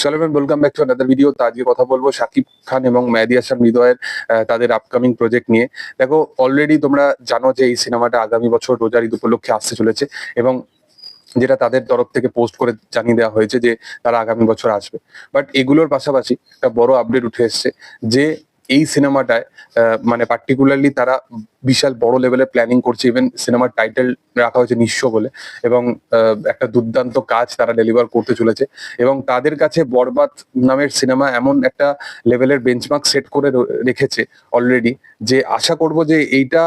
সালাম welcome back to another video. তো আজকে কথা বলবো শাকিব খান এবং মেহেদী হাসান হৃদয়ের তাদের আপকামিং প্রজেক্ট নিয়ে। দেখো, অলরেডি তোমরা জানো যে এই সিনেমাটা আগামী বছর রোজার ঈদ উপলক্ষে আসতে চলেছে এবং যেটা তাদের তরফ থেকে পোস্ট করে জানিয়ে দেওয়া হয়েছে যে তারা আগামী বছর আসবে। বাট এগুলোর পাশাপাশি একটা বড় আপডেট উঠে এসছে যে এই সিনেমাটায় মানে পার্টিকুলারলি তারা বিশাল বড় লেভেলের প্ল্যানিং করছে। ইভেন সিনেমার টাইটেল রাখা হয়েছে নিঃস্ব বলে, এবং একটা দুর্দান্ত কাজ তারা ডেলিভার করতে চলেছে। এবং তাদের কাছে বরবাদ নামের সিনেমা এমন একটা লেভেলের বেঞ্চমার্ক সেট করে রেখেছে অলরেডি, যে আশা করব যে এইটা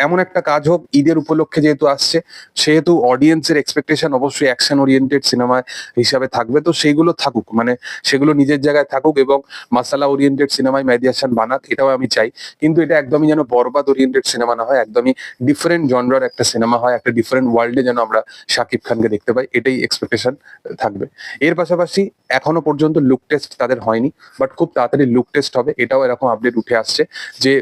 এমন একটা কাজ হোক ঈদের উপলক্ষে যেহেতু আসছে, সেহেতু অডিয়েন্সের এক্সপেকটেশন অবশ্যই অ্যাকশন ওরিয়েন্টেড সিনেমা হিসাবে থাকবে। তো সেইগুলো থাকুক, মানে সেগুলো নিজের জায়গায় থাকুক এবং মাসালা ওরিয়েন্টেড সিনেমায় মেহেদী হাসান বানাক, এটাও আমি চাই। কিন্তু এটা একদমই যেন বরবাদ ওরিয়েন্টেড সিনেমা না হয়, একদমই ডিফারেন্ট জনরার একটা সিনেমা হয়, একটা ডিফারেন্ট ওয়ার্ল্ডে যেন আমরা শাকিব খানকে দেখতে পাই, এটাই এক্সপেকটেশন থাকবে। এর পাশাপাশি এখনো পর্যন্ত লুক টেস্ট তাদের হয়নি, বাট খুব তাড়াতাড়ি লুক টেস্ট হবে, এটাও এরকম আপডেট উঠে আসছে যে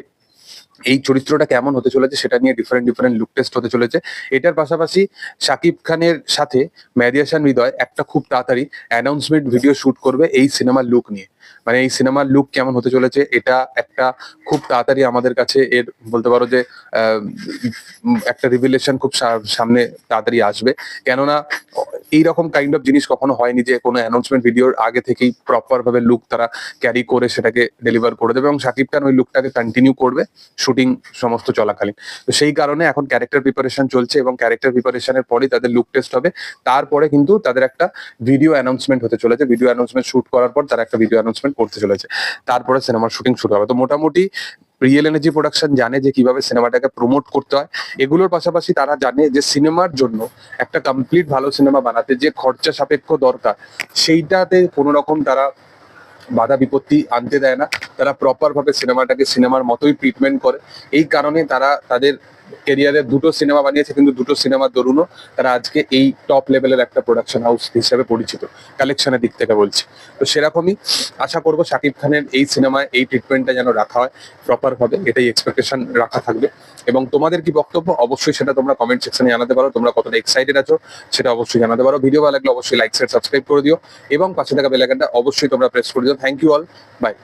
এই চরিত্রটা কেমন হতে চলেছে সেটা নিয়ে ডিফারেন্ট ডিফারেন্ট লুক টেস্ট হতে চলেছে। এটার পাশাপাশি শাকিব খানের সাথে মেহেদী হাসান হৃদয় একটা খুব তাড়াতাড়ি অ্যানাউন্সমেন্ট ভিডিও শুট করবে এই সিনেমার লুক নিয়ে। মানে এই সিনেমার লুক কেমন হতে চলেছে এটা একটা খুব তাড়াতাড়ি আমাদের কাছে এর বলতে পারো যে একটা রিভিলেশন খুব সামনে তাড়াতাড়ি আসবে। কেননা এইরকম কাইন্ড অফ জিনিস কখনো হয়নি যে কোনো অ্যানাউন্সমেন্ট ভিডিওর আগে থেকেই প্রপার ভাবে লুক তারা ক্যারি করে সেটাকে ডেলিভার করে দেবে, এবং শাকিব খান ওই লুকটাকে কন্টিনিউ করবে শুটিং সমস্ত চলাকালীন। তো সেই কারণে এখন ক্যারেক্টার প্রিপারেশন চলছে এবং ক্যারেক্টার প্রিপারেশনের পরেই তাদের লুক টেস্ট হবে। তারপরে কিন্তু তাদের একটা ভিডিও অ্যানাউন্সমেন্ট হতে চলেছে, ভিডিও অ্যানাউন্সমেন্ট শুট করার পর তারা একটা ভিডিও অ্যানাউন্সমেন্ট করতে চলেছে, তারপরে সিনেমার শুটিং শুরু হবে। তো মোটামুটি রিয়েল এনার্জি প্রোডাকশন জানে যে কিভাবে সিনেমাটাকে প্রমোট করতে হয়। এগুলোর পাশাপাশি তারা জানে যে সিনেমার জন্য একটা কমপ্লিট ভালো সিনেমা বানাতে যে খরচা সাপেক্ষ দরকার, সেইটাতে কোনো রকম তারা বাধা বিপত্তি আনতে দেয় না। তারা প্রপার ভাবে সিনেমাটাকে সিনেমার মতোই ট্রিটমেন্ট করে। এই কারণে তারা তাদের কেরিয়ারে দুটো সিনেমা বানিয়েছে, কিন্তু দুটো সিনেমার দরুনও তারা আজকে এই টপ লেভেলের একটা প্রোডাকশন হাউস হিসেবে পরিচিত, কালেকশনের দিক থেকে বলছি। তো সেরকমই আশা করব শাকিব খানের এই সিনেমায় এই ট্রিটমেন্টটা যেন রাখা হয় প্রপার ভাবে, এটাই এক্সপেকটেশন রাখা থাকবে। এবং তোমাদের কি বক্তব্য অবশ্যই সেটা তোমরা কমেন্ট সেকশনে জানাতে পারো। তোমরা কতটা এক্সাইটেড আছো সেটা অবশ্যই জানাতে পারো। ভিডিও ভালো লাগলে অবশ্যই লাইক শেয়ার সাবস্ক্রাইব করে দিও এবং পাশে থাকা বেল আইকনটা অবশ্যই তোমরা প্রেস করে দিও। Thank you all, by.